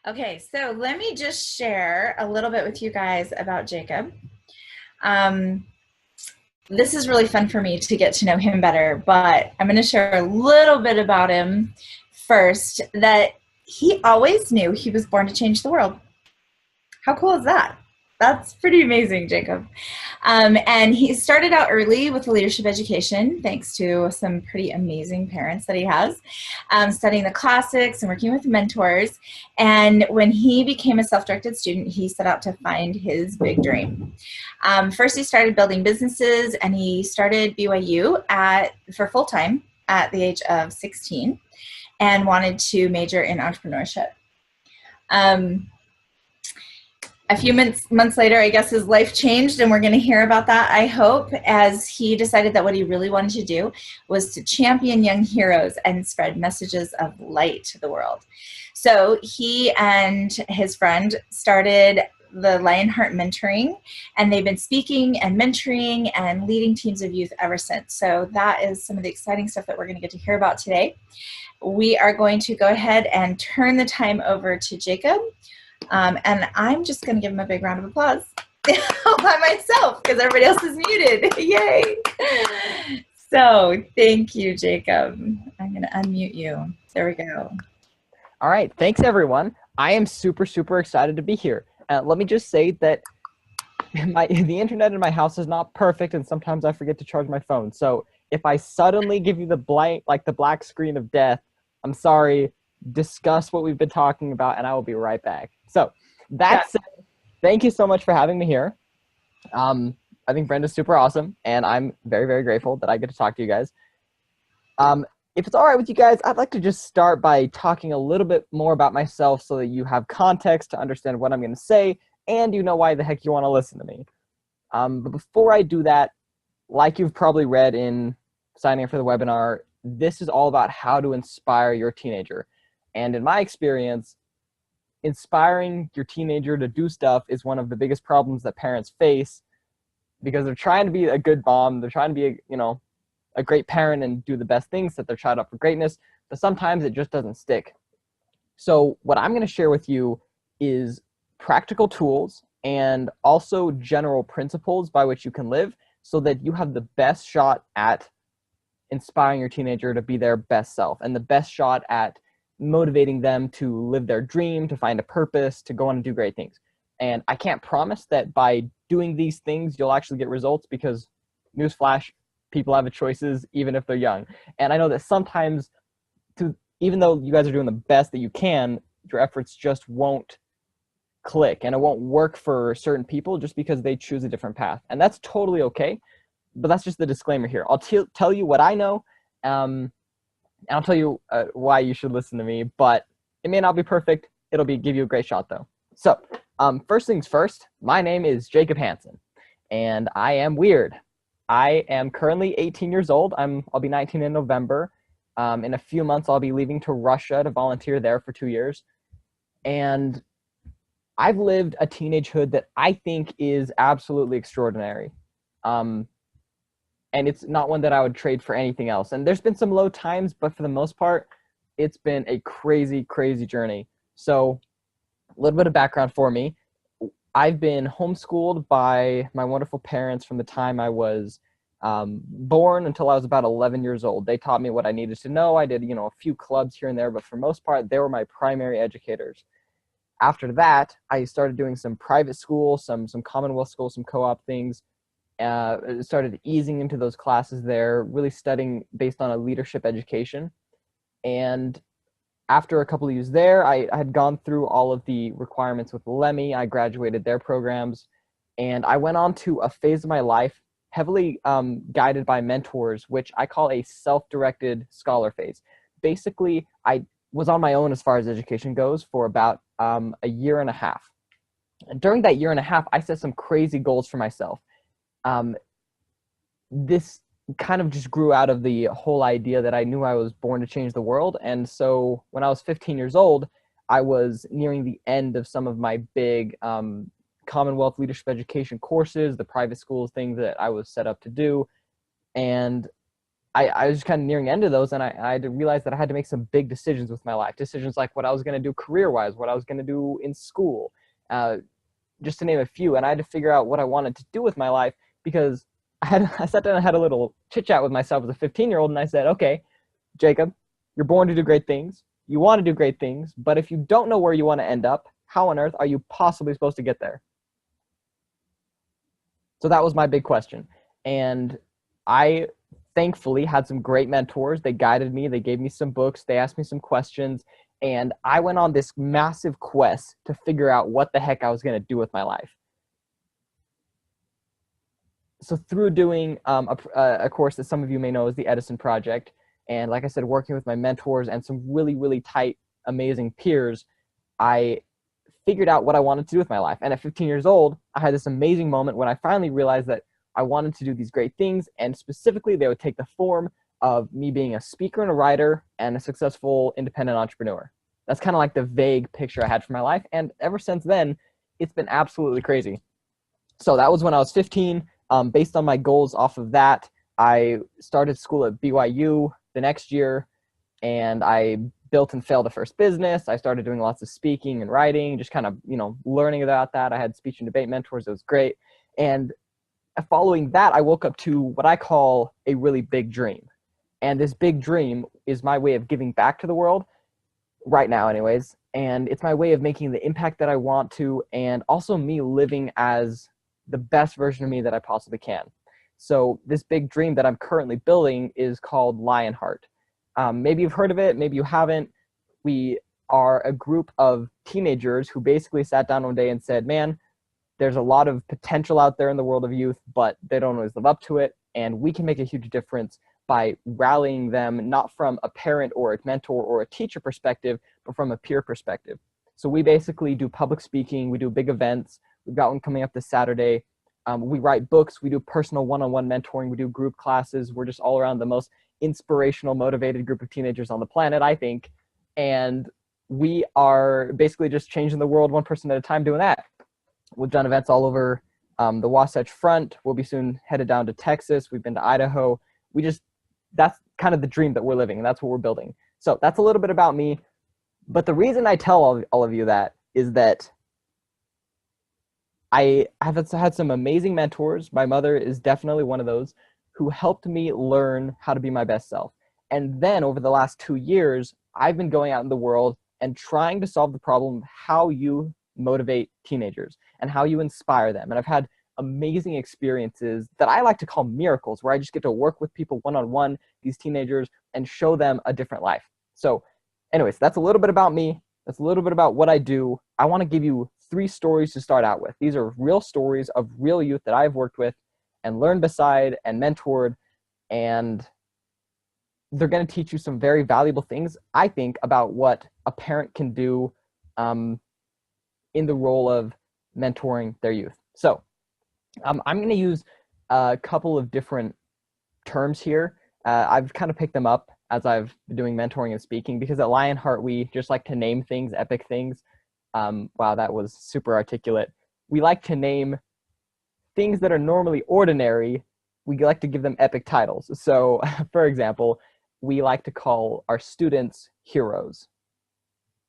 Okay, so let me just share a little bit with you guys about Jacob. Um, this is really fun for me to get to know him better, but I'm going to share a little bit about him first, that he always knew he was born to change the world. How cool is that? That's pretty amazing, Jacob. And he started out early with leadership education, thanks to some pretty amazing parents that he has, studying the classics and working with mentors. And when he became a self-directed student, he set out to find his big dream. First, he started building businesses, and he started BYU for full-time at the age of 16 and wanted to major in entrepreneurship. Um, a few months later, I guess his life changed, and we're going to hear about that, I hope, as he decided that what he really wanted to do was to champion young heroes and spread messages of light to the world. So he and his friend started the Lionheart Mentoring, and they've been speaking and mentoring and leading teams of youth ever since. So that is some of the exciting stuff that we're going to get to hear about today. We are going to go ahead and turn the time over to Jacob. And I'm just going to give him a big round of applause by myself because everybody else is muted. Yay! So thank you, Jacob. I'm going to unmute you. There we go. All right. Thanks, everyone. I am super, super excited to be here. Let me just say that the internet in my house is not perfect, and sometimes I forget to charge my phone. So if I suddenly give you the black screen of death, I'm sorry. Discuss what we've been talking about, and I will be right back. So that's it. Thank you so much for having me here. I think Brenda's super awesome, and I'm very, very grateful that I get to talk to you guys. If it's all right with you guys, I'd like to just start by talking a little bit more about myself so that you have context to understand what I'm going to say, and you know why the heck you want to listen to me. But before I do that, like you've probably read in signing up for the webinar, this is all about how to inspire your teenager. And in my experience, inspiring your teenager to do stuff is one of the biggest problems that parents face, because they're trying to be a good mom, they're trying to be a great parent and do the best things, set their child up for greatness, but sometimes it just doesn't stick. So what I'm going to share with you is practical tools and also general principles by which you can live so that you have the best shot at inspiring your teenager to be their best self and the best shot at motivating them to live their dream, to find a purpose, to go on and do great things. And I can't promise that by doing these things, you'll actually get results, because newsflash, people have choices even if they're young. And I know that sometimes, even though you guys are doing the best that you can, your efforts just won't click and it won't work for certain people just because they choose a different path. And that's totally okay. But that's just the disclaimer here. I'll tell you what I know. And I'll tell you why you should listen to me, but it may not be perfect. It'll give you a great shot though. So first things first, my name is Jacob Hansen, and I am weird. I am currently 18 years old. I'll be 19 in November. In a few months, I'll be leaving to Russia to volunteer there for 2 years. And I've lived a teenagehood that I think is absolutely extraordinary. And it's not one that I would trade for anything else. And there's been some low times, but for the most part, it's been a crazy, crazy journey. So a little bit of background for me. I've been homeschooled by my wonderful parents from the time I was born until I was about 11 years old. They taught me what I needed to know. I did, a few clubs here and there, but for the most part, they were my primary educators. After that, I started doing some private school, some Commonwealth school, some co-op things. Started easing into those classes there, really studying based on a leadership education. And after a couple of years there, I had gone through all of the requirements with LEMI. I graduated their programs, and I went on to a phase of my life heavily guided by mentors, which I call a self-directed scholar phase. Basically, I was on my own as far as education goes for about a year and a half. And during that year and a half, I set some crazy goals for myself. This kind of just grew out of the whole idea that I knew I was born to change the world. And so when I was 15 years old, I was nearing the end of some of my big Commonwealth leadership education courses, the private schools, things that I was set up to do. And I was just kind of nearing the end of those, and I had to realize that I had to make some big decisions with my life. Decisions like what I was going to do career-wise, what I was going to do in school, uh, just to name a few. And I had to figure out what I wanted to do with my life, because I sat down and had a little chit-chat with myself as a 15-year-old, and I said, okay, Jacob, you're born to do great things. You want to do great things, but if you don't know where you want to end up, how on earth are you possibly supposed to get there? So that was my big question. And I thankfully had some great mentors. They guided me, they gave me some books, they asked me some questions, and I went on this massive quest to figure out what the heck I was going to do with my life. So through doing a course that some of you may know is the Edison Project, and like I said, working with my mentors and some really, really tight, amazing peers, I figured out what I wanted to do with my life. And at 15 years old, I had this amazing moment when I finally realized that I wanted to do these great things, and specifically they would take the form of me being a speaker and a writer and a successful independent entrepreneur. That's kind of like the vague picture I had for my life, and ever since then, it's been absolutely crazy. So that was when I was 15. Based on my goals off of that, I started school at BYU the next year, and I built and failed a first business. I started doing lots of speaking and writing, just kind of, learning about that. I had speech and debate mentors. It was great. And following that, I woke up to what I call a really big dream. And this big dream is my way of giving back to the world, right now anyways. And it's my way of making the impact that I want to, and also me living as the best version of me that I possibly can. So this big dream that I'm currently building is called Lionheart. Maybe you've heard of it, maybe you haven't. We are a group of teenagers who basically sat down one day and said, man, there's a lot of potential out there in the world of youth, but they don't always live up to it. And we can make a huge difference by rallying them, not from a parent or a mentor or a teacher perspective, but from a peer perspective. So we basically do public speaking, we do big events. We've got one coming up this Saturday. We write books, we do personal one-on-one mentoring, we do group classes. We're just all around the most inspirational, motivated group of teenagers on the planet, I think. And we are basically just changing the world one person at a time doing that. We've done events all over the Wasatch Front. We'll be soon headed down to Texas. We've been to Idaho. That's kind of the dream that we're living, and that's what we're building. So that's a little bit about me. But the reason I tell all of you that is that I have had some amazing mentors. My mother is definitely one of those, who helped me learn how to be my best self. And then over the last 2 years, I've been going out in the world and trying to solve the problem of how you motivate teenagers and how you inspire them. And I've had amazing experiences that I like to call miracles, where I just get to work with people one-on-one, these teenagers, and show them a different life. So anyways, that's a little bit about me. That's a little bit about what I do. I want to give you 3 stories to start out with. These are real stories of real youth that I've worked with and learned beside and mentored, and they're going to teach you some very valuable things, I think, about what a parent can do in the role of mentoring their youth. So I'm going to use a couple of different terms here. I've kind of picked them up as I've been doing mentoring and speaking, because at Lionheart, we just like to name things, epic things. Wow, that was super articulate. We like to name things that are normally ordinary. We like to give them epic titles. So, for example, we like to call our students heroes,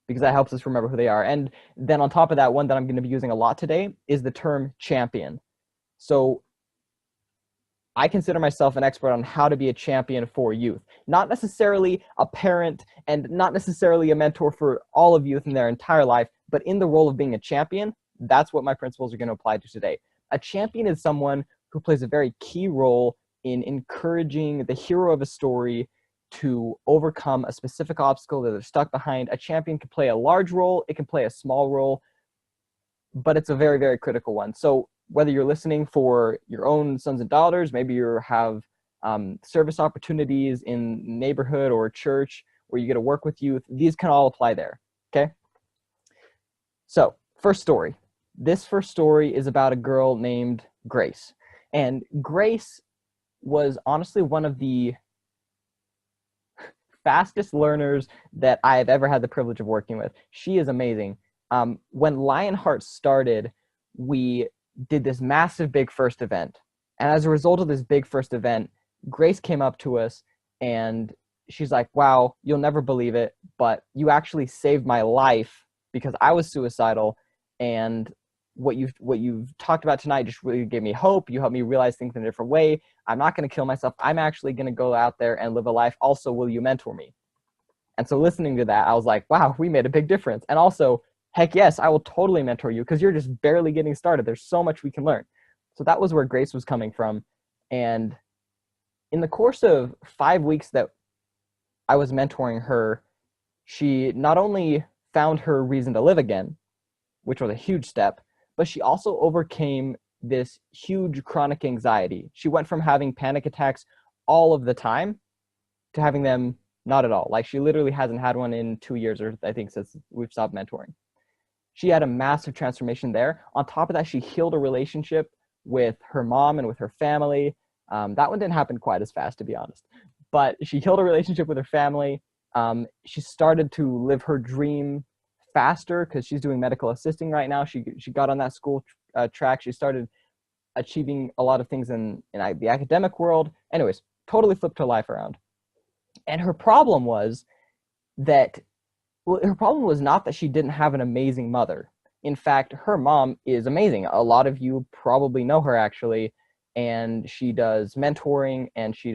because that helps us remember who they are. And then on top of that, one that I'm going to be using a lot today is the term champion. So I consider myself an expert on how to be a champion for youth, not necessarily a parent and not necessarily a mentor for all of youth in their entire life, but in the role of being a champion. That's what my principles are going to apply to today. A champion is someone who plays a very key role in encouraging the hero of a story to overcome a specific obstacle that they're stuck behind. A champion can play a large role, it can play a small role, but it's a very, very critical one. So whether you're listening for your own sons and daughters, maybe you have service opportunities in neighborhood or church where you get to work with youth, these can all apply there, okay? So, first story. This first story is about a girl named Grace. And Grace was honestly one of the fastest learners that I have ever had the privilege of working with. She is amazing. When Lionheart started, we did this massive big first event. And as a result of this big first event, Grace came up to us And she's like, wow, you'll never believe it, but you actually saved my life because I was suicidal. And what you've talked about tonight just really gave me hope. You helped me realize things in a different way. I'm not going to kill myself. I'm actually going to go out there and live a life. Also, will you mentor me? And so listening to that, I was like, wow, we made a big difference. And also, heck yes, I will totally mentor you because you're just barely getting started. There's so much we can learn. So that was where Grace was coming from. And in the course of 5 weeks that I was mentoring her, she not only found her reason to live again, which was a huge step, but she also overcame this huge chronic anxiety. She went from having panic attacks all of the time to having them not at all. Like, she literally hasn't had one in 2 years, or I think since we've stopped mentoring. She had a massive transformation there. On top of that, she healed a relationship with her mom and with her family. That one didn't happen quite as fast, to be honest. But she healed a relationship with her family. She started to live her dream faster because she's doing medical assisting right now. She got on that school track. She started achieving a lot of things in the academic world. Anyways, totally flipped her life around. And her problem was that, well, her problem was not that she didn't have an amazing mother. In fact, her mom is amazing. A lot of you probably know her, actually, and she does mentoring, and she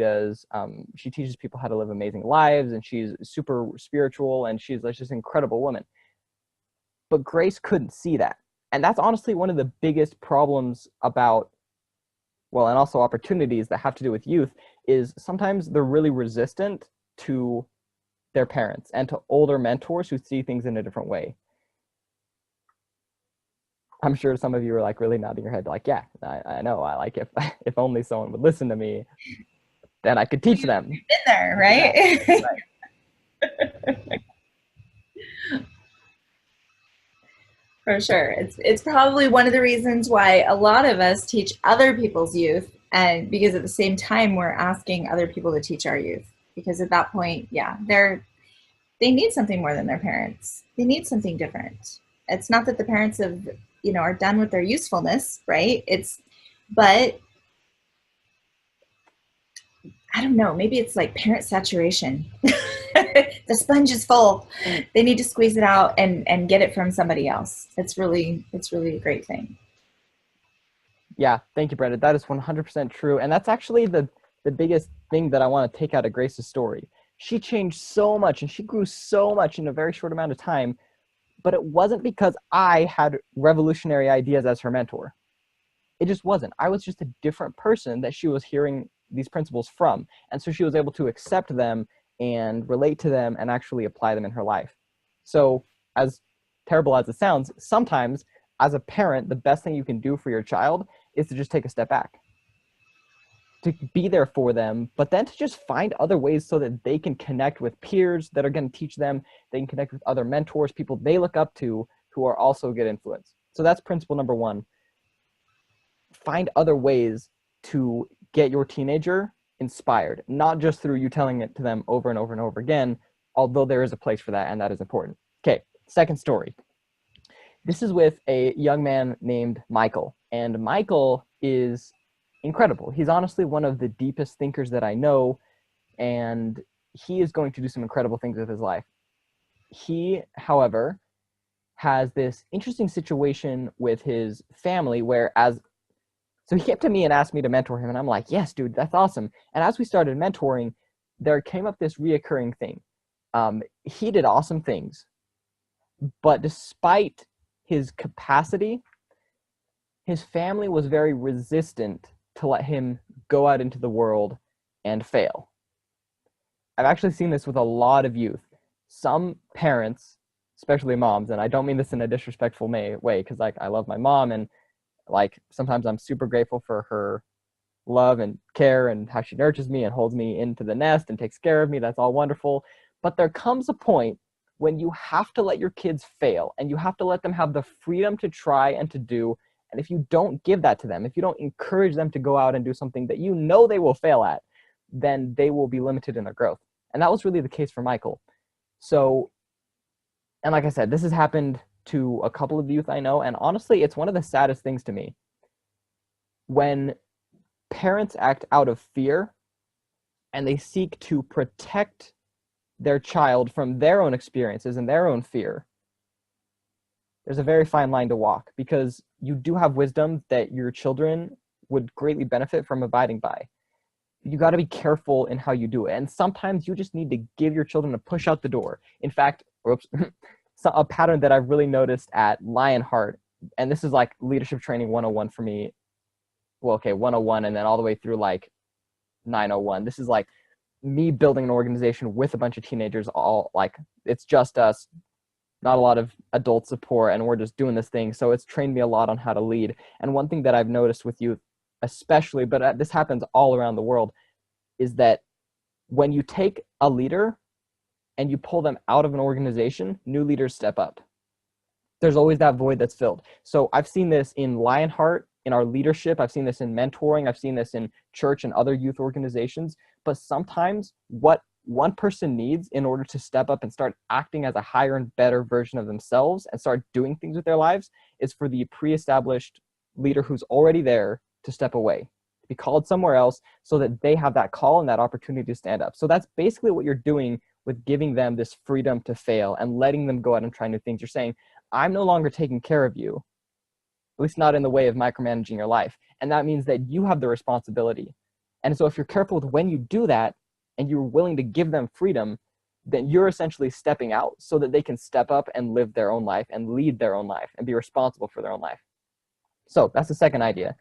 teaches people how to live amazing lives, and she's super spiritual, and she's like just an incredible woman. But Grace couldn't see that. And that's honestly one of the biggest problems about, well, and also opportunities that have to do with youth, is sometimes they're really resistant to their parents and to older mentors who see things in a different way. I'm sure some of you are like really nodding your head like, yeah, I know. I like, if only someone would listen to me, then I could teach them. You've been there, right? Yeah, right. For sure. It's probably one of the reasons why a lot of us teach other people's youth, and because at the same time we're asking other people to teach our youth. Because at that point, yeah, they need something more than their parents. They need something different. It's not that the parents are done with their usefulness, right? But I don't know, maybe it's like parent saturation. The sponge is full. They need to squeeze it out and get it from somebody else. It's really a great thing. Yeah, thank you, Brenda. That is 100% true. And that's actually the biggest thing that I want to take out of Grace's story. She changed so much and she grew so much in a very short amount of time, but it wasn't because I had revolutionary ideas as her mentor. It just wasn't. I was just a different person that she was hearing these principles from. And so she was able to accept them and relate to them and actually apply them in her life. So, as terrible as it sounds, sometimes as a parent, the best thing you can do for your child is to just take a step back, to be there for them, but then to just find other ways so that they can connect with peers that are going to teach them. They can connect with other mentors, people they look up to who are also a good influence. So that's principle number one. Find other ways to get your teenager inspired, not just through you telling it to them over and over and over again, although there is a place for that and that is important. Okay, second story. This is with a young man named Michael, and Michael is incredible. He's honestly one of the deepest thinkers that I know, and he is going to do some incredible things with his life. He, however, has this interesting situation with his family where so he came to me and asked me to mentor him, and I'm like, yes, dude, that's awesome. And as we started mentoring, there came up this reoccurring thing. He did awesome things, but despite his capacity, his family was very resistant to let him go out into the world and fail. I've actually seen this with a lot of youth. Some parents, especially moms, and I don't mean this in a disrespectful way, because like I love my mom, and like sometimes I'm super grateful for her love and care and how she nurtures me and holds me into the nest and takes care of me. That's all wonderful. But there comes a point when you have to let your kids fail and you have to let them have the freedom to try and to do. And if you don't give that to them, if you don't encourage them to go out and do something that you know they will fail at, then they will be limited in their growth. And that was really the case for Michael. So, and like I said, this has happened to a couple of youth I know, and honestly, it's one of the saddest things to me. When parents act out of fear and they seek to protect their child from their own experiences and their own fear, there's a very fine line to walk, because you do have wisdom that your children would greatly benefit from abiding by. You got to be careful in how you do it. And sometimes you just need to give your children a push out the door. In fact, a pattern that I've really noticed at Lionheart, and this is like leadership training 101 for me. Well, okay, 101 and then all the way through like 901. This is like me building an organization with a bunch of teenagers, all like it's just us, not a lot of adult support, and we're just doing this thing. So it's trained me a lot on how to lead. And one thing that I've noticed with youth especially, but this happens all around the world, is that when you take a leader and you pull them out of an organization, new leaders step up. There's always that void that's filled. So I've seen this in Lionheart, in our leadership. I've seen this in mentoring. I've seen this in church and other youth organizations. But sometimes what one person needs in order to step up and start acting as a higher and better version of themselves and start doing things with their lives is for the pre-established leader who's already there to step away, to be called somewhere else, so that they have that call and that opportunity to stand up. So that's basically what you're doing with giving them this freedom to fail and letting them go out and try new things. You're saying, I'm no longer taking care of you, at least not in the way of micromanaging your life. And that means that you have the responsibility. And so if you're careful with when you do that and you're willing to give them freedom, then you're essentially stepping out so that they can step up and live their own life and lead their own life and be responsible for their own life. So that's the second idea.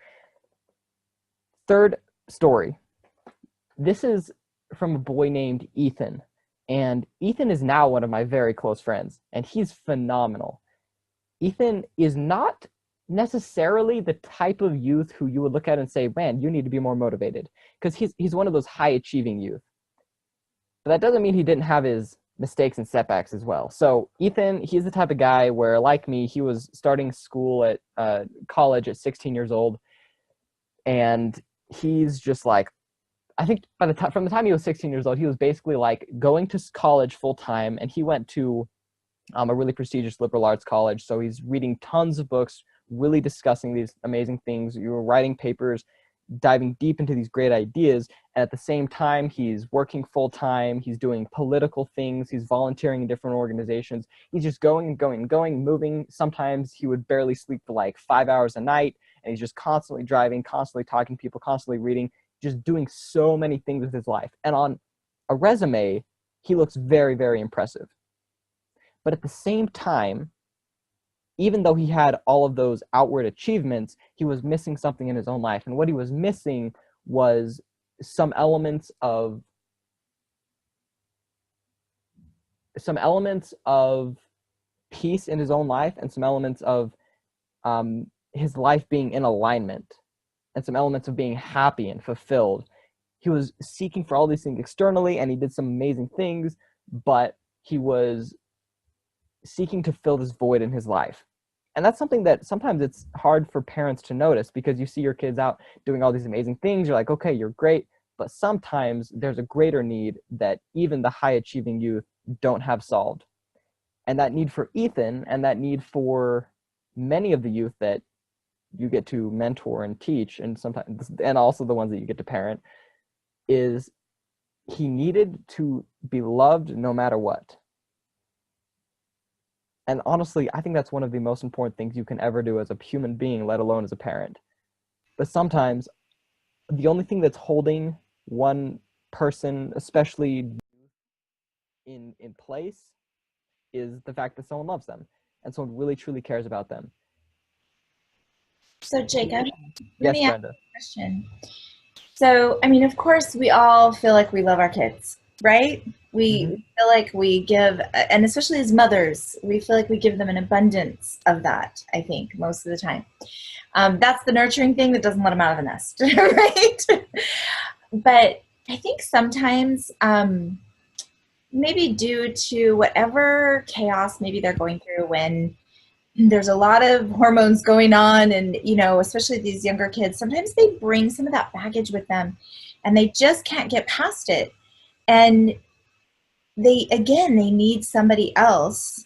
Third story. This is from a boy named Ethan. And Ethan is now one of my very close friends, and he's phenomenal. Ethan is not necessarily the type of youth who you would look at and say, man, you need to be more motivated, because he's one of those high-achieving youth. But that doesn't mean he didn't have his mistakes and setbacks as well. So Ethan, he's the type of guy where, like me, he was starting school at college at 16 years old, and he's just like, I think from the time he was 16 years old, he was basically like going to college full time, and he went to a really prestigious liberal arts college. So he's reading tons of books, really discussing these amazing things. You were writing papers, diving deep into these great ideas. And at the same time, he's working full time. He's doing political things. He's volunteering in different organizations. He's just going and going and going, moving. Sometimes he would barely sleep for like 5 hours a night. And he's just constantly driving, constantly talking to people, constantly reading, just doing so many things with his life. And on a resume, he looks very, very impressive. But at the same time, even though he had all of those outward achievements, he was missing something in his own life. And what he was missing was some elements of peace in his own life, and some elements of his life being in alignment, and some elements of being happy and fulfilled. He was seeking for all these things externally, and he did some amazing things, but he was seeking to fill this void in his life. And that's something that sometimes it's hard for parents to notice, because you see your kids out doing all these amazing things. You're like, okay, you're great. But sometimes there's a greater need that even the high achieving youth don't have solved. And that need for Ethan, and that need for many of the youth that you get to mentor and teach, and sometimes, and also the ones that you get to parent, is he needed to be loved no matter what. And honestly, I think that's one of the most important things you can ever do as a human being, let alone as a parent. But sometimes the only thing that's holding one person, especially in place, is the fact that someone loves them and someone really truly cares about them. So Jacob, yes, let me ask Brenda. you a question. So, I mean, of course, we all feel like we love our kids, right? We feel like we give, and especially as mothers, we feel like we give them an abundance of that, I think, most of the time. That's the nurturing thing that doesn't let them out of the nest, right? But I think sometimes, maybe due to whatever chaos maybe they're going through, when there's a lot of hormones going on, and, you know, especially these younger kids, sometimes they bring some of that baggage with them, and they just can't get past it. And they need somebody else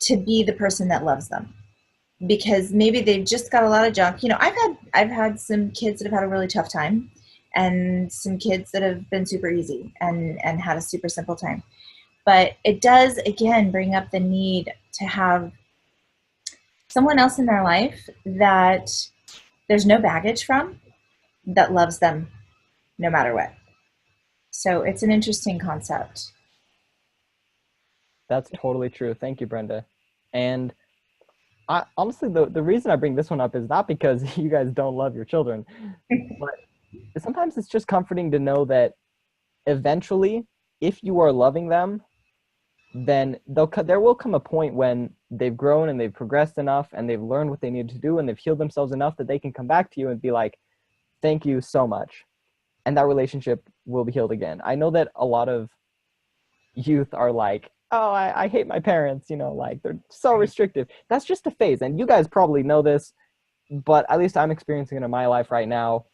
to be the person that loves them, because maybe they've just got a lot of junk. You know, I've had some kids that have had a really tough time, and some kids that have been super easy and had a super simple time. But it does, again, bring up the need to have someone else in their life that there's no baggage from, that loves them no matter what. So it's an interesting concept. That's totally true. Thank you, Brenda. And honestly, the reason I bring this one up is not because you guys don't love your children, but sometimes it's just comforting to know that eventually, if you are loving them, then there will come a point when they've grown and they've progressed enough and they've learned what they need to do and they've healed themselves enough that they can come back to you and be like, thank you so much. And that relationship will be healed again. I know that a lot of youth are like, oh, I hate my parents, like they're so restrictive. That's just a phase. And you guys probably know this, but at least I'm experiencing it in my life right now.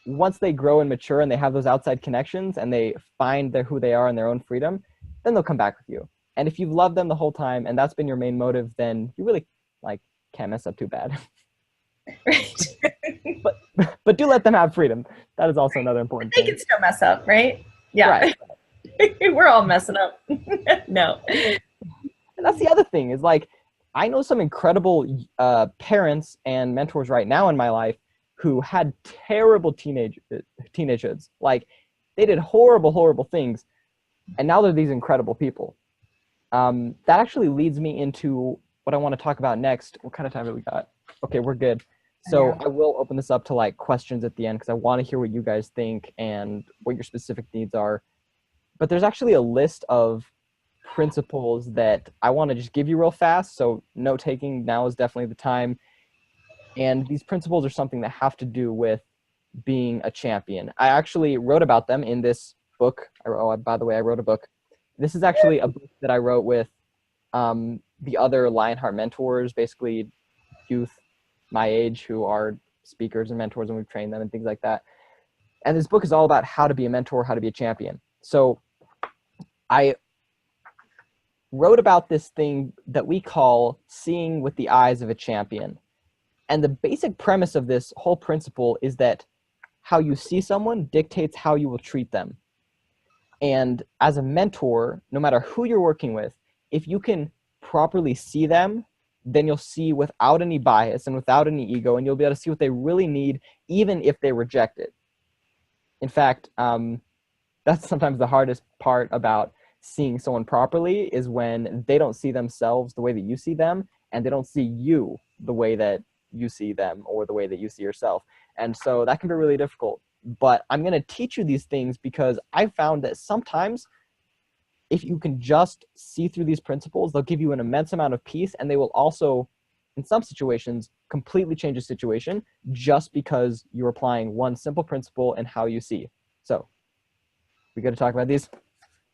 Once they grow and mature and they have those outside connections and they find who they are and their own freedom, then they'll come back with you. And if you've loved them the whole time and that's been your main motive, then you really can't mess up too bad. Right. but do let them have freedom. That is also another important thing. They can still mess up, right? Yeah. Right. We're all messing up. No. And that's the other thing is I know some incredible parents and mentors right now in my life who had terrible teenagehoods. They did horrible things, and now they're these incredible people. That actually leads me into what I want to talk about next. What kind of time have we got? Okay, we're good. So I will open this up to questions at the end because I want to hear what you guys think and what your specific needs are. But there's actually a list of principles that I want to just give you real fast. So note taking now is definitely the time. And these principles are something that have to do with being a champion. I actually wrote about them in this book. By the way, I wrote a book. This is actually a book that I wrote with the other Lionheart mentors, basically youth my age who are speakers and mentors, and we've trained them and things like that. And this book is all about how to be a mentor, how to be a champion. So I wrote about this thing that we call seeing with the eyes of a champion. And the basic premise of this whole principle is that how you see someone dictates how you will treat them. And as a mentor, no matter who you're working with, if you can properly see them, then you'll see without any bias and without any ego, and you'll be able to see what they really need, even if they reject it. In fact, that's sometimes the hardest part about seeing someone properly is when they don't see themselves the way that you see them, and they don't see you the way that you see them or the way that you see yourself. And so that can be really difficult. But I'm going to teach you these things because I found that sometimes if you can just see through these principles, they'll give you an immense amount of peace, and they will also, in some situations, completely change a situation just because you're applying one simple principle in how you see. So, we got to talk about these?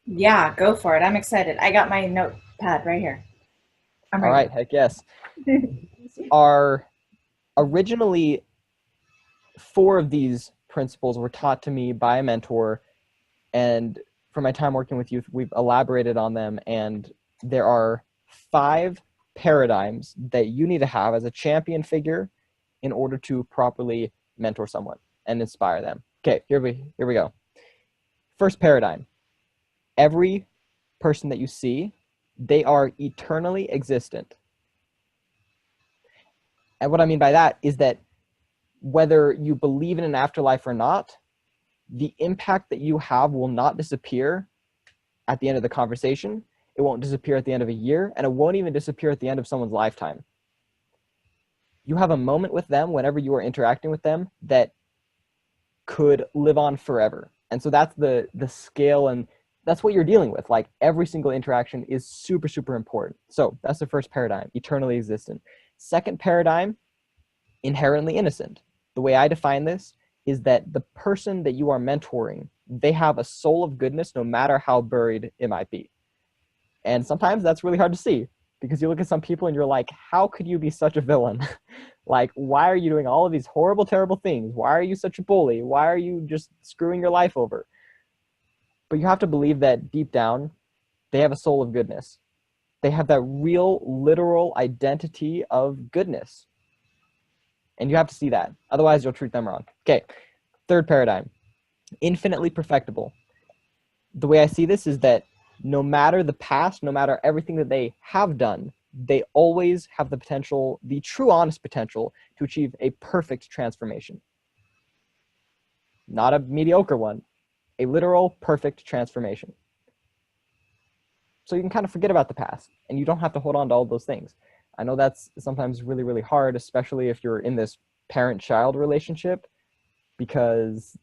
Yeah, go for it. I'm excited. I got my notepad right here. All right, heck yes. These are originally 4 of these principles were taught to me by a mentor, and from my time working with youth, we've elaborated on them, and there are 5 paradigms that you need to have as a champion figure in order to properly mentor someone and inspire them. Okay, here we go. First paradigm. Every person that you see, they are eternally existent. And what I mean by that is that whether you believe in an afterlife or not, the impact that you have will not disappear at the end of the conversation. It won't disappear at the end of a year, and it won't even disappear at the end of someone's lifetime. You have a moment with them whenever you are interacting with them that could live on forever. And so that's the scale, and that's what you're dealing with. Every single interaction is super, super important. So that's the first paradigm, eternally existent. Second paradigm, inherently innocent. The way I define this is that the person that you are mentoring, they have a soul of goodness no matter how buried it might be. And sometimes that's really hard to see because you look at some people and you're like, how could you be such a villain? Why are you doing all of these horrible, terrible things? Why are you such a bully? Why are you just screwing your life over? But you have to believe that deep down, they have a soul of goodness. They have that real, literal identity of goodness. And you have to see that. Otherwise, you'll treat them wrong. Okay. Third paradigm, infinitely perfectible. The way I see this is that no matter the past, no matter everything that they have done, they always have the potential, the true honest potential, to achieve a perfect transformation. Not a mediocre one, a literal perfect transformation. So you can kind of forget about the past and you don't have to hold on to all those things. I know that's sometimes really, really hard, especially if you're in this parent-child relationship, because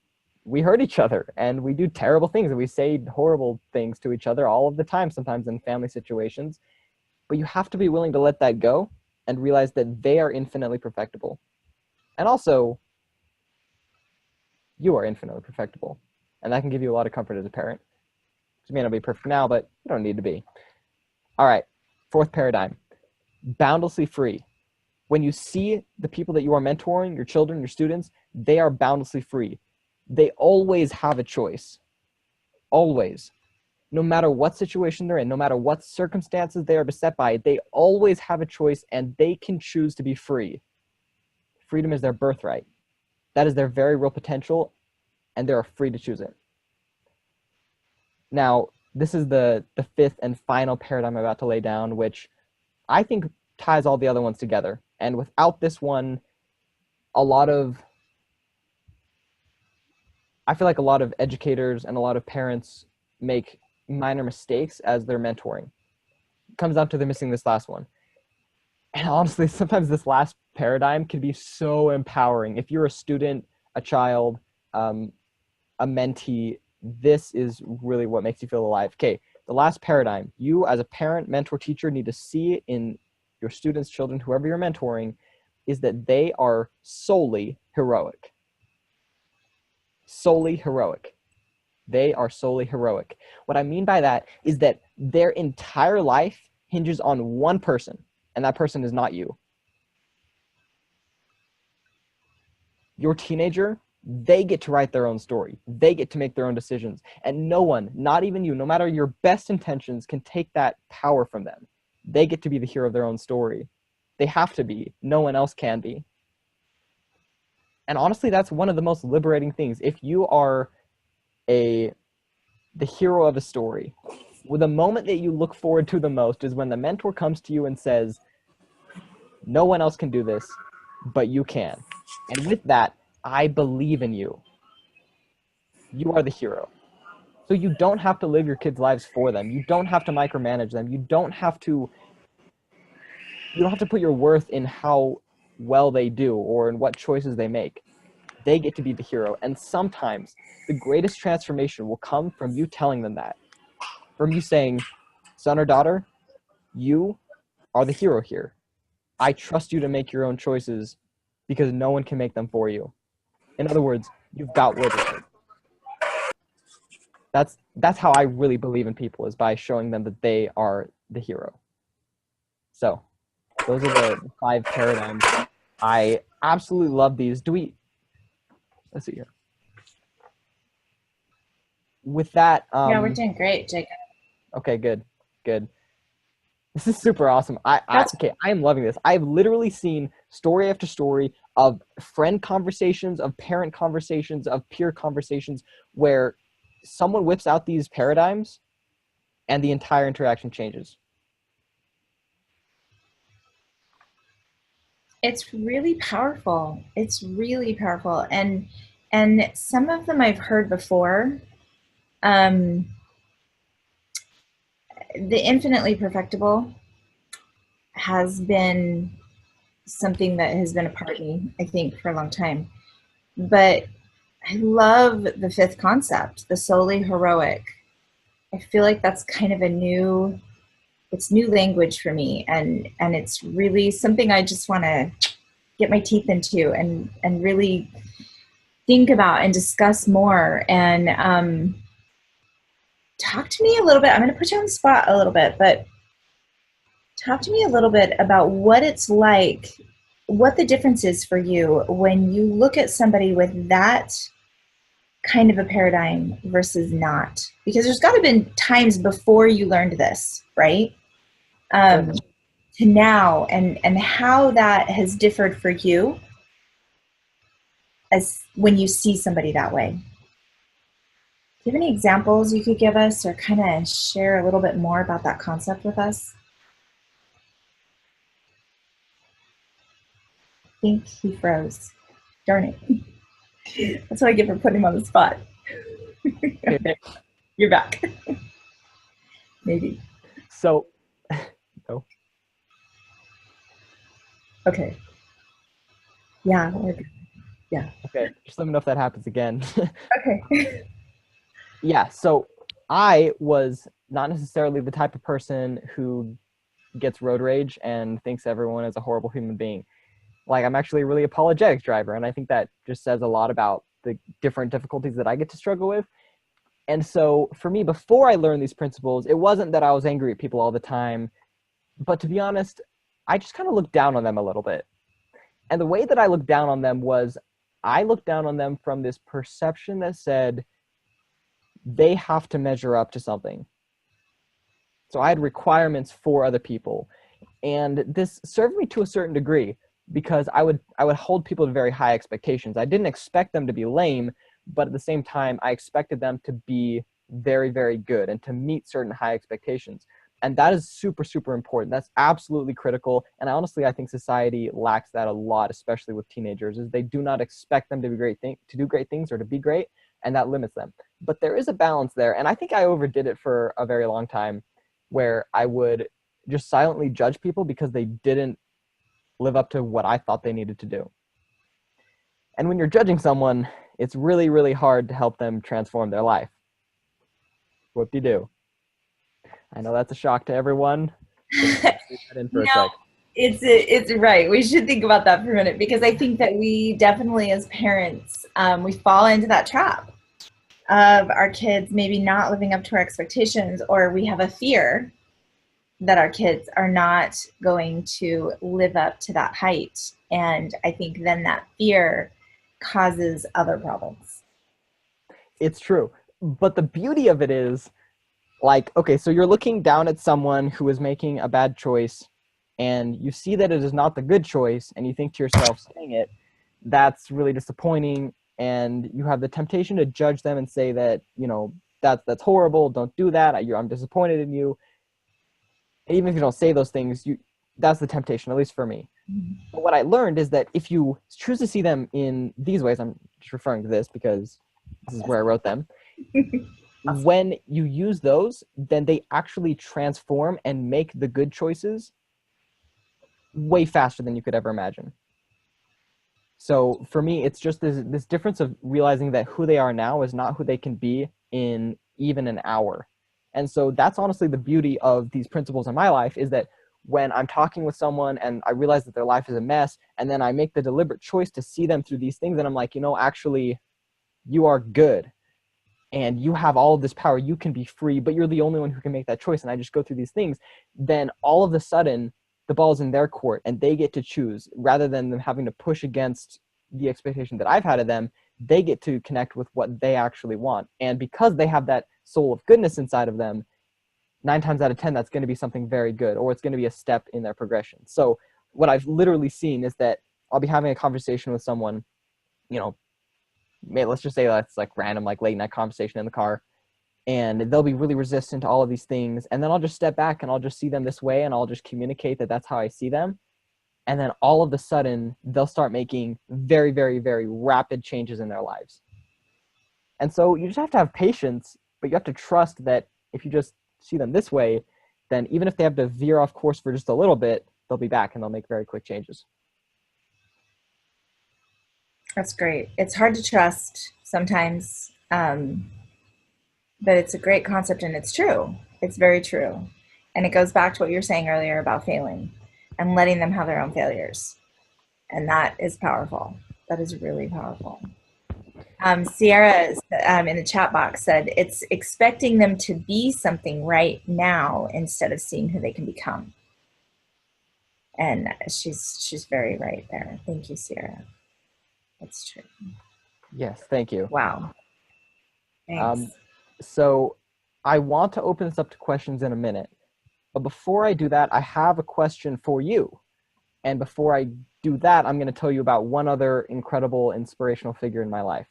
we hurt each other and we do terrible things and we say horrible things to each other all of the time, sometimes in family situations. But you have to be willing to let that go and realize that they are infinitely perfectible. And also, you are infinitely perfectible. And that can give you a lot of comfort as a parent. You may not be perfect now, but you don't need to be. All right, fourth paradigm, boundlessly free. When you see the people that you are mentoring, your children, your students, they are boundlessly free. They always have a choice. Always. No matter what situation they're in, no matter what circumstances they are beset by, they always have a choice and they can choose to be free. Freedom is their birthright. That is their very real potential, and they are free to choose it. Now, this is the fifth and final paradigm I'm about to lay down, which I think ties all the other ones together. And without this one, I feel like a lot of educators and a lot of parents make minor mistakes as they're mentoring. It comes down to they're missing this last one. And honestly, sometimes this last paradigm can be so empowering. If you're a student, a child, a mentee, this is really what makes you feel alive. Okay, the last paradigm, you as a parent, mentor, teacher need to see in your students, children, whoever you're mentoring, is that they are solely heroic. Solely heroic. They are solely heroic. What I mean by that is that their entire life hinges on one person, and that person is not you. Your teenager, they get to write their own story. They get to make their own decisions. And no one, not even you, no matter your best intentions, can take that power from them. They get to be the hero of their own story. They have to be. No one else can be. And honestly, that's one of the most liberating things. If you are the hero of a story, well, the moment that you look forward to the most is when the mentor comes to you and says, no one else can do this, but you can. And with that, I believe in you. You are the hero. So you don't have to live your kids' lives for them. You don't have to micromanage them. You don't have to put your worth in how well they do or in what choices they make. They get to be the hero. And sometimes the greatest transformation will come from you telling them that. From you saying, son or daughter, you are the hero here. I trust you to make your own choices because no one can make them for you. In other words, you've got what it is. That's how I really believe in people, is by showing them that they are the hero. So those are the 5 paradigms. I absolutely love these. Let's see here. With that, yeah, we're doing great, Jacob. Okay, good. This is super awesome. I am loving this. I've literally seen story after story of friend conversations, of parent conversations, of peer conversations where someone whips out these paradigms and the entire interaction changes. It's really powerful. It's really powerful. And some of them I've heard before. The infinitely perfectible has been something that has been a part of me, I think, for a long time. But I love the 5th concept, the solely heroic. I feel like that's kind of new language for me, and it's really something I just want to get my teeth into and really think about and discuss more. And talk to me a little bit. I'm going to put you on the spot a little bit, but talk to me a little bit about what it's like, what the difference is for you when you look at somebody with that kind of a paradigm versus not. Because there's got to have been times before you learned this, right? To now, and how that has differed for you. as when you see somebody that way? Do you have any examples you could give us or kind of share a little bit more about that concept with us? I think he froze. Darn it. That's what I get for putting him on the spot. You're back. Maybe. So, no. Okay. Yeah. Yeah. Okay. Just let me know if that happens again. Okay. Yeah. So I was not necessarily the type of person who gets road rage and thinks everyone is a horrible human being. Like, I'm actually a really apologetic driver, and I think that just says a lot about the different difficulties that I get to struggle with. And so for me, before I learned these principles, it wasn't that I was angry at people all the time, but to be honest, I just kind of looked down on them a little bit. And the way that I looked down on them was I looked down on them from this perception that said they have to measure up to something. So I had requirements for other people. And this served me to a certain degree because I would hold people to very high expectations. I didn't expect them to be lame, but at the same time, I expected them to be very, very good and to meet certain high expectations. And that is super, super important. That's absolutely critical. And honestly, I think society lacks that a lot, especially with teenagers, is they do not expect them to be to do great things or to be great, and that limits them. But there is a balance there. And I think I overdid it for a very long time where I would just silently judge people because they didn't live up to what I thought they needed to do. And when you're judging someone, it's really, really hard to help them transform their life. Whoop-de-doo. I know that's a shock to everyone. Leave that in for a sec. It's right. We should think about that for a minute because I think that we definitely, as parents, we fall into that trap of our kids maybe not living up to our expectations, or we have a fear that our kids are not going to live up to that height. And I think then that fear causes other problems. It's true. But the beauty of it is, like, okay, so you're looking down at someone who is making a bad choice and you see that it is not the good choice and you think to yourself, saying it, that's really disappointing. And you have the temptation to judge them and say that, that's horrible. Don't do that. I'm disappointed in you. And even if you don't say those things, that's the temptation, at least for me. But what I learned is that if you choose to see them in these ways, I'm just referring to this because this is where I wrote them. When you use those, then they actually transform and make the good choices way faster than you could ever imagine. So for me, it's just this difference of realizing that who they are now is not who they can be in even an hour. And so that's honestly the beauty of these principles in my life, is that when I'm talking with someone and I realize that their life is a mess, and then I make the deliberate choice to see them through these things, and I'm like, actually, you are good and you have all of this power, you can be free, but you're the only one who can make that choice. And I just go through these things, then all of a sudden the ball's in their court and they get to choose rather than them having to push against the expectation that I've had of them. They get to connect with what they actually want. And because they have that soul of goodness inside of them, 9 times out of 10, that's going to be something very good, or it's going to be a step in their progression. So what I've literally seen is that I'll be having a conversation with someone, let's just say that's like random, like late night conversation in the car, and they'll be really resistant to all of these things. And then I'll just step back and I'll just see them this way, and I'll just communicate that that's how I see them. And then all of a sudden they'll start making very, very, very rapid changes in their lives. And so you just have to have patience, but you have to trust that if you just see them this way, then even if they have to veer off course for just a little bit, they'll be back and they'll make very quick changes. That's great. It's hard to trust sometimes, but it's a great concept and it's true. It's very true. And it goes back to what you were saying earlier about failing and letting them have their own failures. And that is powerful. That is really powerful. Sierra in the chat box said, it's expecting them to be something right now instead of seeing who they can become. And she's very right there. Thank you, Sierra. That's true. Yes, thank you. Wow. Thanks. So I want to open this up to questions in a minute. But before I do that, I have a question for you. And before I do that, I'm going to tell you about one other incredible inspirational figure in my life.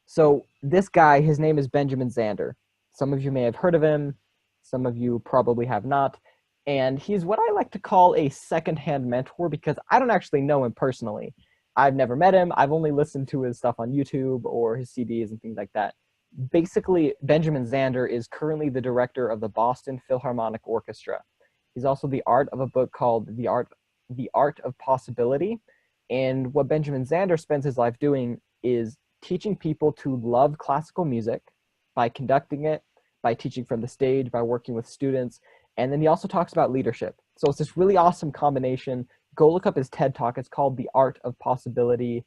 So this guy, his name is Benjamin Zander. Some of you may have heard of him. Some of you probably have not. And he's what I like to call a secondhand mentor because I don't actually know him personally. I've never met him. I've only listened to his stuff on YouTube or his CDs and things like that. Basically, Benjamin Zander is currently the director of the Boston Philharmonic Orchestra. He's also the art of a book called The Art of Possibility. And what Benjamin Zander spends his life doing is teaching people to love classical music by conducting it, by teaching from the stage, by working with students. And then he also talks about leadership. So it's this really awesome combination. Go look up his TED Talk. It's called The Art of Possibility,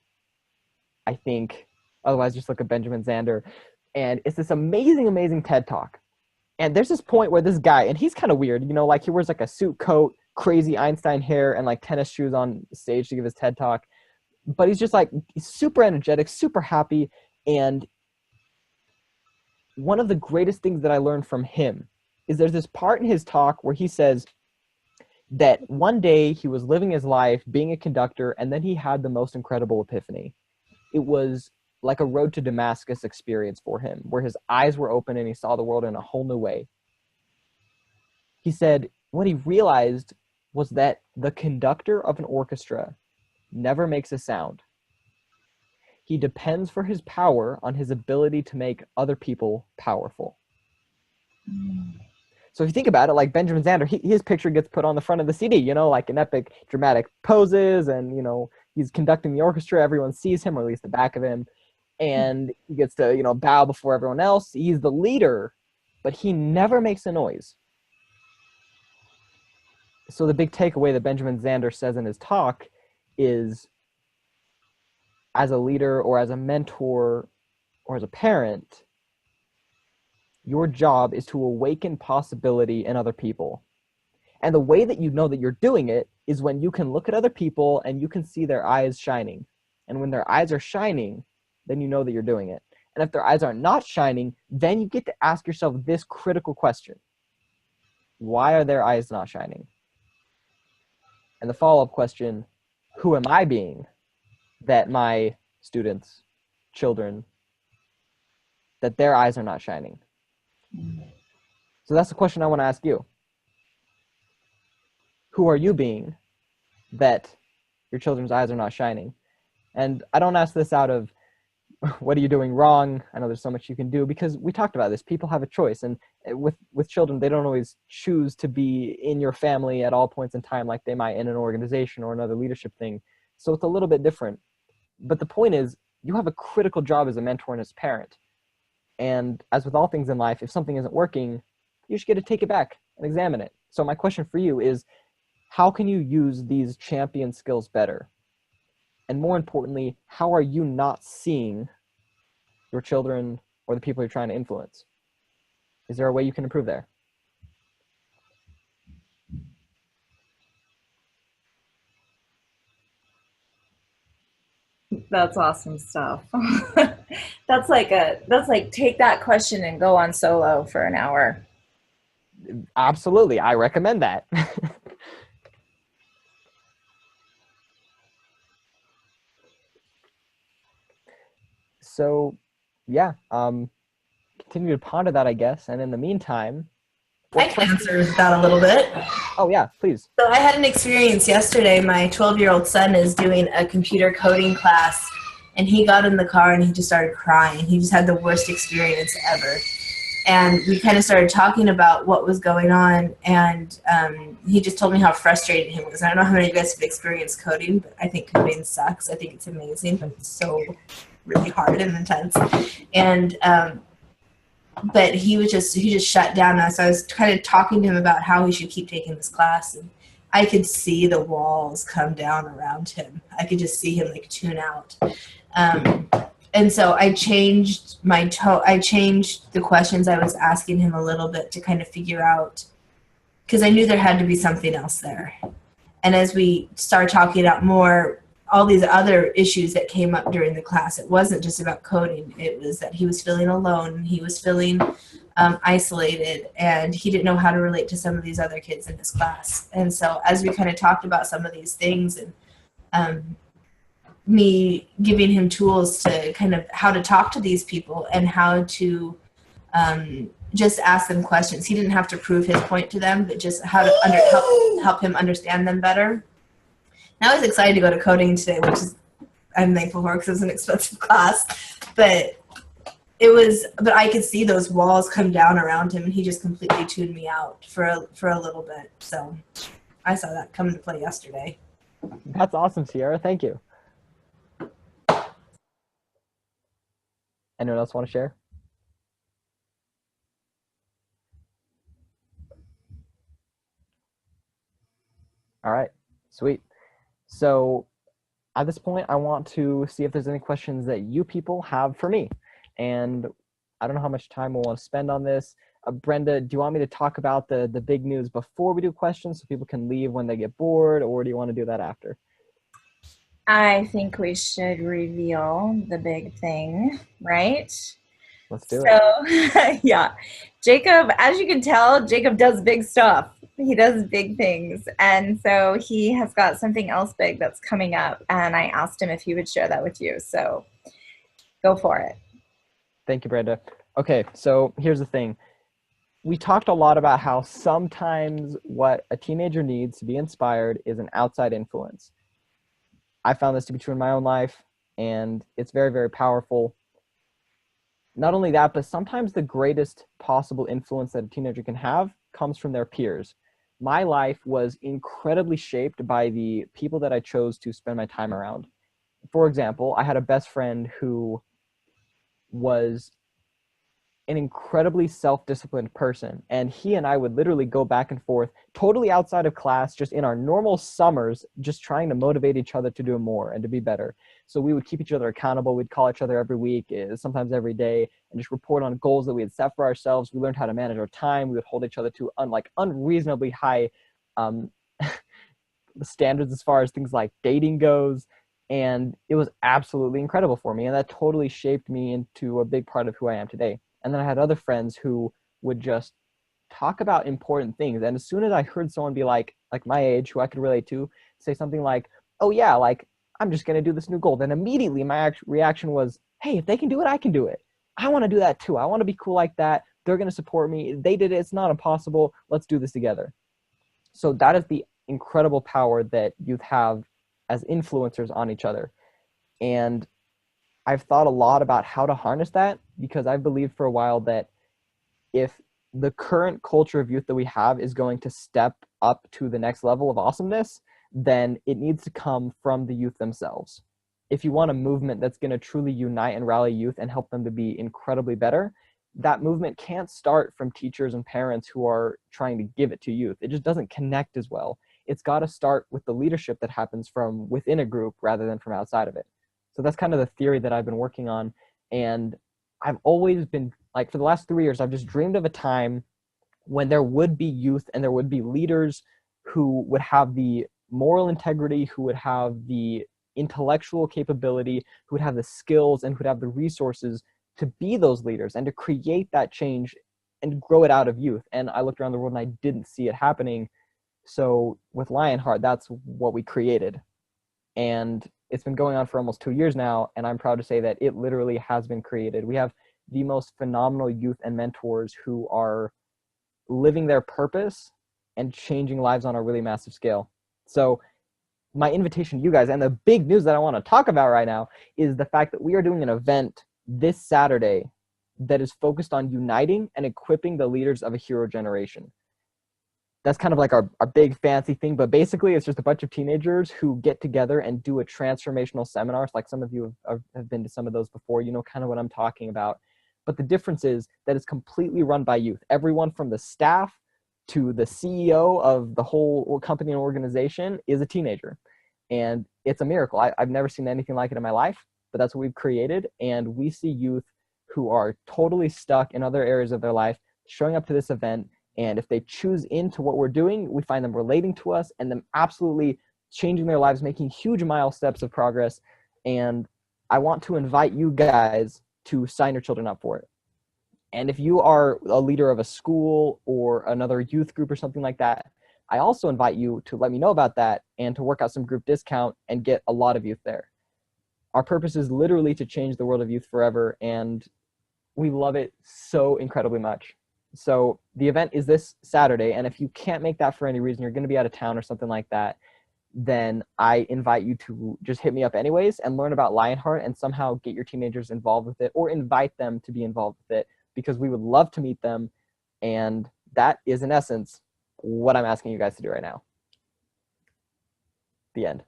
I think. Otherwise, just look at Benjamin Zander. And it's this amazing, amazing TED Talk. And there's this point where this guy, and he's kind of weird, like he wears like a suit coat, crazy Einstein hair, and like tennis shoes on stage to give his TED Talk. But he's just like, he's super energetic, super happy. And one of the greatest things that I learned from him is there's this part in his talk where he says that one day he was living his life being a conductor, and then he had the most incredible epiphany. It was like a road to Damascus experience for him, where his eyes were open and he saw the world in a whole new way. He said what he realized was that the conductor of an orchestra never makes a sound. He depends for his power on his ability to make other people powerful. So if you think about it, like Benjamin Zander, his picture gets put on the front of the CD, like in epic dramatic poses, and, he's conducting the orchestra. Everyone sees him, or at least the back of him, and he gets to, bow before everyone else. He's the leader, but he never makes a noise. So the big takeaway that Benjamin Zander says in his talk is, as a leader or as a mentor or as a parent, your job is to awaken possibility in other people. And the way that you know that you're doing it is when you can look at other people and you can see their eyes shining. And when their eyes are shining, then you know that you're doing it. And if their eyes are not shining, then you get to ask yourself this critical question. Why are their eyes not shining? And the follow-up question, who am I being that my students, children, that their eyes are not shining? So that's the question I want to ask you. Who are you being that your children's eyes are not shining? And I don't ask this out of, what are you doing wrong? I know there's so much you can do, because we talked about this. People have a choice. And with children, they don't always choose to be in your family at all points in time like they might in an organization or another leadership thing. So it's a little bit different. But the point is, you have a critical job as a mentor and as a parent. And as with all things in life, if something isn't working, you should get to take it back and examine it. So my question for you is, how can you use these champion skills better? And more importantly, how are you not seeing your children or the people you're trying to influence? Is there a way you can improve there? That's awesome stuff. That's like take that question and go on solo for an hour. Absolutely. I recommend that. So, yeah, continue to ponder that, I guess. And in the meantime, I can answer that a little bit. Oh, yeah, please. So I had an experience yesterday. My 12-year-old son is doing a computer coding class, and he got in the car and he just started crying. He just had the worst experience ever. And we kind of started talking about what was going on, and he just told me how frustrated he was. I don't know how many of you guys have experienced coding, but I think coding sucks. I think it's amazing, but it's so really hard and intense. And but he just shut down us. I was kind of talking to him about how he should keep taking this class, and I could see the walls come down around him. I could just see him like tune out. And so I changed I changed the questions I was asking him a little bit to kind of figure out, because I knew there had to be something else there. And as we started talking about more, all these other issues that came up during the class. It wasn't just about coding. It was that he was feeling alone. He was feeling isolated, and he didn't know how to relate to some of these other kids in his class. And so as we kind of talked about some of these things, and me giving him tools to kind of how to talk to these people and how to just ask them questions. He didn't have to prove his point to them, but just how to help him understand them better. Now I was excited to go to coding today, which is I'm thankful for because it was an expensive class. But I could see those walls come down around him, and he just completely tuned me out for a little bit. So I saw that come into play yesterday. That's awesome, Sierra. Thank you. Anyone else want to share? All right, sweet. So at this point, I want to see if there's any questions that you people have for me. And I don't know how much time we'll want to spend on this. Brenda, do you want me to talk about the big news before we do questions so people can leave when they get bored, or do you want to do that after? I think we should reveal the big thing, right? Let's do it. So, yeah. Jacob, as you can tell, Jacob does big stuff. He does big things. And so he has got something else big that's coming up. And I asked him if he would share that with you. So go for it. Thank you, Brenda. Okay, so here's the thing. We talked a lot about how sometimes what a teenager needs to be inspired is an outside influence. I found this to be true in my own life, and it's very, very powerful. Not only that, but sometimes the greatest possible influence that a teenager can have comes from their peers. My life was incredibly shaped by the people that I chose to spend my time around. For example, I had a best friend who was an incredibly self-disciplined person, and he and I would literally go back and forth totally outside of class, just in our normal summers, just trying to motivate each other to do more and to be better. So we would keep each other accountable. We'd call each other every week, sometimes every day, and just report on goals that we had set for ourselves. We learned how to manage our time. We would hold each other to unreasonably high standards as far as things like dating goes. And it was absolutely incredible for me, and that totally shaped me into a big part of who I am today. And then I had other friends who would just talk about important things. And as soon as I heard someone be like my age, who I could relate to, say something like, oh yeah, like I'm just going to do this new goal, then immediately my reaction was, hey, if they can do it, I can do it. I want to do that too. I want to be cool like that. They're going to support me. They did it. It's not impossible. Let's do this together. So that is the incredible power that youth have as influencers on each other. And I've thought a lot about how to harness that, because I've believed for a while that if the current culture of youth that we have is going to step up to the next level of awesomeness, then it needs to come from the youth themselves. If you want a movement that's going to truly unite and rally youth and help them to be incredibly better, that movement can't start from teachers and parents who are trying to give it to youth. It just doesn't connect as well. It's got to start with the leadership that happens from within a group rather than from outside of it. So that's kind of the theory that I've been working on. And I've always been, like, for the last 3 years, I've just dreamed of a time when there would be youth and there would be leaders who would have the moral integrity, who would have the intellectual capability, who would have the skills, and who would have the resources to be those leaders and to create that change and grow it out of youth. And I looked around the world and I didn't see it happening. So with Lionheart, that's what we created. And it's been going on for almost 2 years now, and I'm proud to say that it literally has been created. We have the most phenomenal youth and mentors who are living their purpose and changing lives on a really massive scale. So my invitation to you guys, and the big news that I want to talk about right now, is the fact that we are doing an event this Saturday that is focused on uniting and equipping the leaders of a hero generation. That's kind of like our big fancy thing, but basically it's just a bunch of teenagers who get together and do a transformational seminar. Like some of you have been to some of those before, you know kind of what I'm talking about. But the difference is that it's completely run by youth. Everyone from the staff to the CEO of the whole company and organization is a teenager. And it's a miracle. I've never seen anything like it in my life, but that's what we've created. And we see youth who are totally stuck in other areas of their life showing up to this event. And if they choose into what we're doing, we find them relating to us and them absolutely changing their lives, making huge steps of progress. And I want to invite you guys to sign your children up for it. And if you are a leader of a school or another youth group or something like that, I also invite you to let me know about that and to work out some group discount and get a lot of youth there. Our purpose is literally to change the world of youth forever, and we love it so incredibly much. So the event is this Saturday, and if you can't make that for any reason, you're going to be out of town or something like that, then I invite you to just hit me up anyways and learn about Lionheart and somehow get your teenagers involved with it, or invite them to be involved with it, because we would love to meet them. And that is, in essence, what I'm asking you guys to do right now. The end.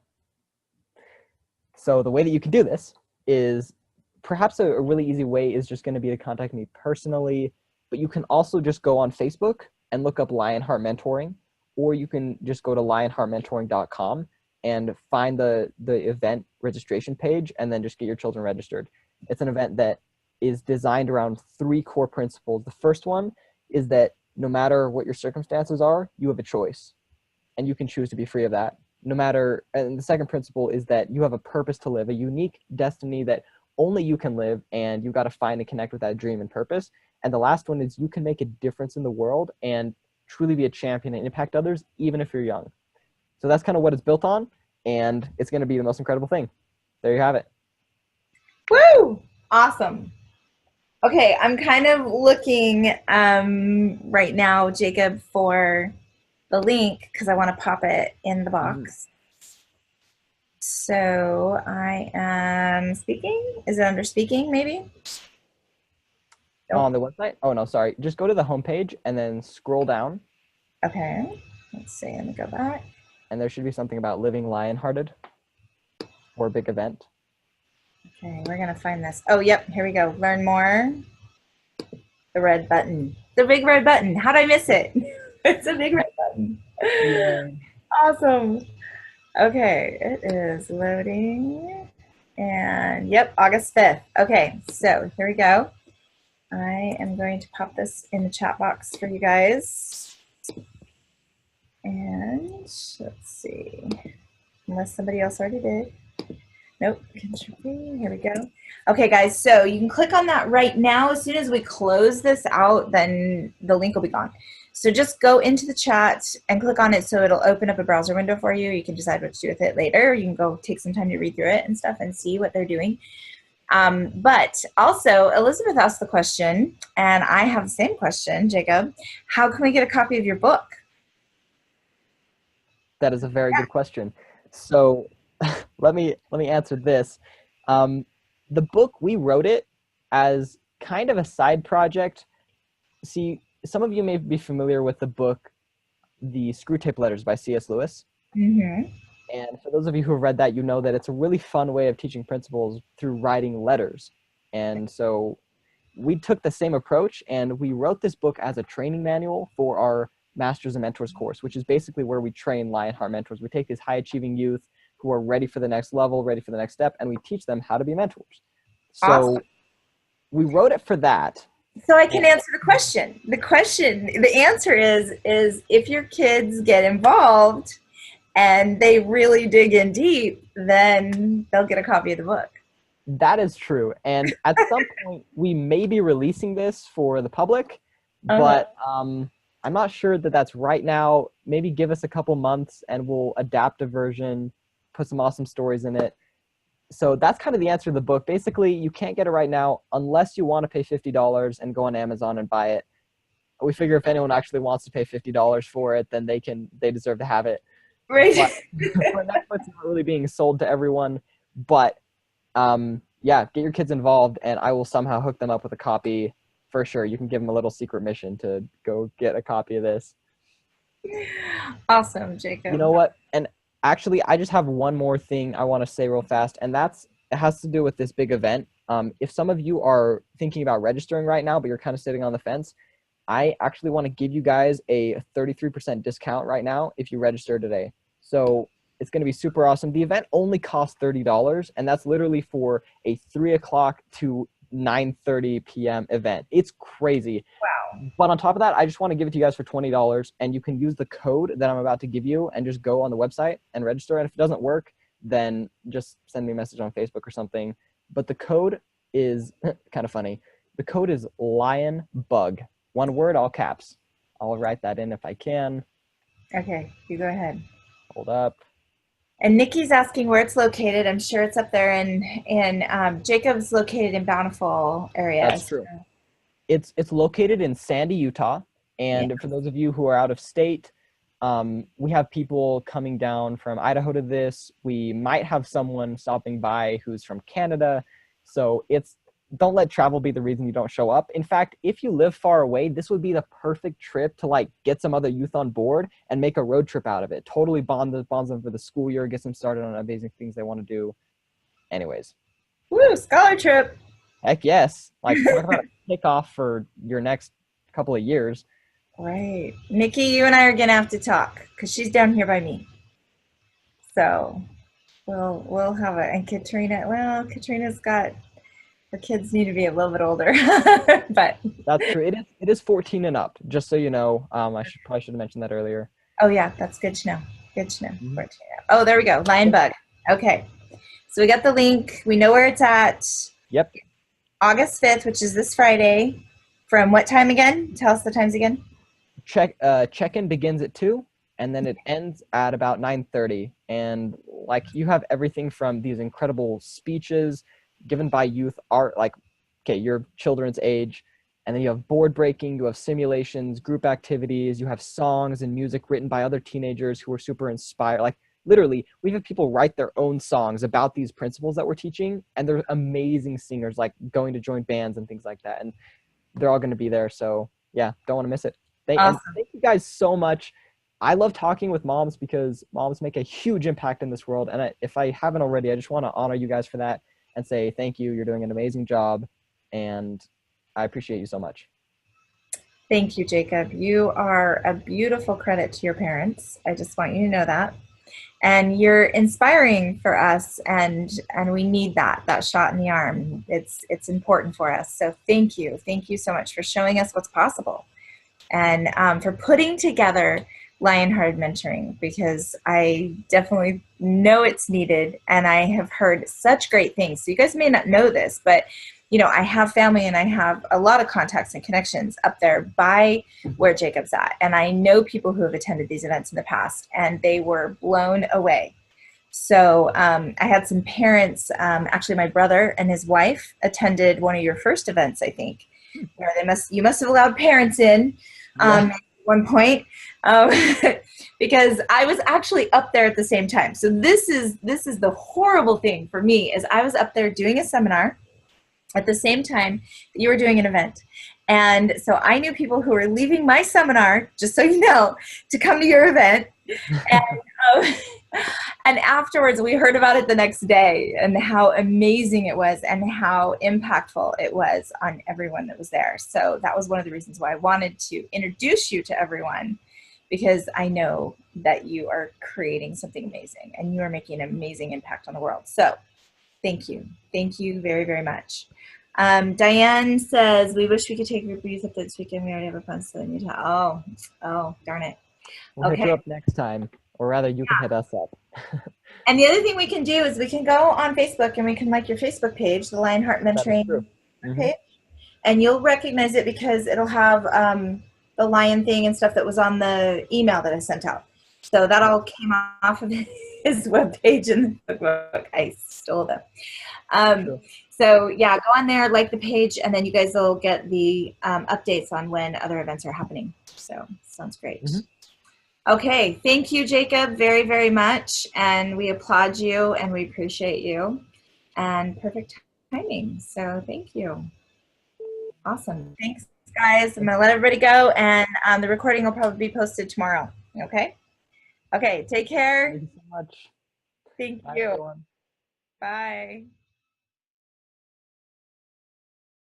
So the way that you can do this is, perhaps a really easy way is just going to be to contact me personally, but you can also just go on Facebook and look up Lionheart Mentoring, or you can just go to lionheartmentoring.com and find the event registration page and then just get your children registered. It's an event that is designed around 3 core principles. The first one is that no matter what your circumstances are, you have a choice and you can choose to be free of that. And the second principle is that you have a purpose to live, a unique destiny that only you can live, and you've got to find and connect with that dream and purpose. And the last one is you can make a difference in the world and truly be a champion and impact others, even if you're young. So that's kind of what it's built on, and it's going to be the most incredible thing. There you have it. Woo! Awesome. Okay, I'm kind of looking right now, Jacob, for the link because I want to pop it in the box. So I am speaking. Is it under speaking, maybe? Nope. On the website? Oh, no, sorry. Just go to the homepage and then scroll down. Okay. Let's see. Let me go back. And there should be something about living lionhearted or a big event. Okay, we're going to find this. Oh, yep. Here we go. Learn more. The red button. The big red button. How'd I miss it? It's a big red button. Yeah. Awesome. Okay, it is loading. And yep, August 5th. Okay, so here we go. I am going to pop this in the chat box for you guys. And let's see, unless somebody else already did. Nope, here we go. Okay, guys, so you can click on that right now. As soon as we close this out, then the link will be gone. So just go into the chat and click on it so it'll open up a browser window for you. You can decide what to do with it later. You can go take some time to read through it and stuff and see what they're doing. But also, Elizabeth asked the question, and I have the same question, Jacob. How can we get a copy of your book? That is a very good question. So let me answer this. The book, we wrote it as kind of a side project. See, some of you may be familiar with the book, The Screwtape Letters by C.S. Lewis. Mm-hmm. And for those of you who have read that, you know that it's a really fun way of teaching principles through writing letters. And so we took the same approach, and we wrote this book as a training manual for our Masters and Mentors course, which is basically where we train Lionheart mentors. We take these high-achieving youth who are ready for the next level, ready for the next step, and we teach them how to be mentors. So awesome. We wrote it for that. So I can answer the question. The answer is if your kids get involved and they really dig in deep, then they'll get a copy of the book. That is true. And at some point, we may be releasing this for the public, but I'm not sure that that's right now. Maybe give us a couple months and we'll adapt a version, put some awesome stories in it. So that's kind of the answer to the book. Basically, you can't get it right now unless you want to pay $50 and go on Amazon and buy it. We figure if anyone actually wants to pay $50 for it, then they deserve to have it. Right. But Netflix not really being sold to everyone. But yeah, get your kids involved, and I will somehow hook them up with a copy for sure. You can give them a little secret mission to go get a copy of this. Awesome, Jacob. You know what? And actually, I just have one more thing I want to say real fast, and it has to do with this big event. If some of you are thinking about registering right now, but you're kind of sitting on the fence, I actually want to give you guys a 33% discount right now if you register today. So it's going to be super awesome. The event only costs $30, and that's literally for a 3 o'clock to 9:30 p.m. event. It's crazy. Wow. But on top of that, I just want to give it to you guys for $20, and you can use the code that I'm about to give you and just go on the website and register. And if it doesn't work, then just send me a message on Facebook or something. But the code is kind of funny. The code is LionBug. One word, all caps. I'll write that in if I can. Okay, you go ahead. Hold up. And Nikki's asking where it's located. I'm sure it's up there in Jacob's located in Bountiful area. That's true. It's located in Sandy, Utah. And for those of you who are out of state, we have people coming down from Idaho to this. We might have someone stopping by who's from Canada. So don't let travel be the reason you don't show up. In fact, if you live far away, this would be the perfect trip to like get some other youth on board and make a road trip out of it. Totally bonds them for the school year, gets them started on amazing things they want to do. Anyways. Woo, scholar trip. Heck yes. Like talk about a kickoff for your next couple of years. Right. Nikki, you and I are going to have to talk because she's down here by me. So we'll have it. And Katrina's got, her kids need to be a little bit older, but that's true. It is 14 and up, just so you know. I probably should have mentioned that earlier. Oh yeah, that's good to know. Good to know. Mm-hmm. 14 and up. Oh, there we go. LionBug. Okay. So we got the link. We know where it's at. Yep. August 5th, which is this Friday. From what time again? Tell us the times again. Check-in begins at 2, and then it ends at about 9:30. And like you have everything from these incredible speeches given by youth art, like, okay, your children's age, and then you have board breaking, you have simulations, group activities, you have songs and music written by other teenagers who are super inspired. Like literally, we have people write their own songs about these principles that we're teaching, and they're amazing singers, like going to join bands and things like that. And they're all going to be there. So yeah, don't want to miss it. Awesome. Thank you guys so much. I love talking with moms because moms make a huge impact in this world. And if I haven't already, I just want to honor you guys for that and say thank you. You're doing an amazing job, and I appreciate you so much. Thank you, Jacob. You are a beautiful credit to your parents. I just want you to know that. And you're inspiring for us, and we need that shot in the arm. It's important for us. So thank you so much for showing us what's possible, and for putting together Lionhearted Mentoring, because I definitely know it's needed, and I have heard such great things. So you guys may not know this, but you know, I have family and I have a lot of contacts and connections up there by where Jacob's at. And I know people who have attended these events in the past, and they were blown away. So I had some parents, actually my brother and his wife attended one of your first events, I think, where you must have allowed parents in at one point, because I was actually up there at the same time. So this is the horrible thing for me, is I was up there doing a seminar at the same time that you were doing an event. And so I knew people who were leaving my seminar, just so you know, to come to your event. And afterwards, we heard about it the next day, and how amazing it was and how impactful it was on everyone that was there. So that was one of the reasons why I wanted to introduce you to everyone, because I know that you are creating something amazing and you are making an amazing impact on the world. So thank you. Thank you very, very much. Diane says, we wish we could take your breeze up this weekend. We already have a fun still in Utah. Oh, darn it. We'll hit you up next time, or rather you can hit us up. And the other thing we can do is we can go on Facebook and we can like your Facebook page, the Lionheart Mentoring page, and you'll recognize it because it'll have the lion thing and stuff that was on the email that I sent out. So that all came off of his webpage in the book. I stole them. So yeah, go on there, like the page, and then you guys will get the updates on when other events are happening. So sounds great. Okay, thank you, Jacob, very, very much. And we applaud you and we appreciate you. And perfect timing. So thank you. Awesome. Thanks, guys. I'm going to let everybody go. And the recording will probably be posted tomorrow. Okay? Okay, take care. Thank you so much. Thank Bye, you. everyone. Bye.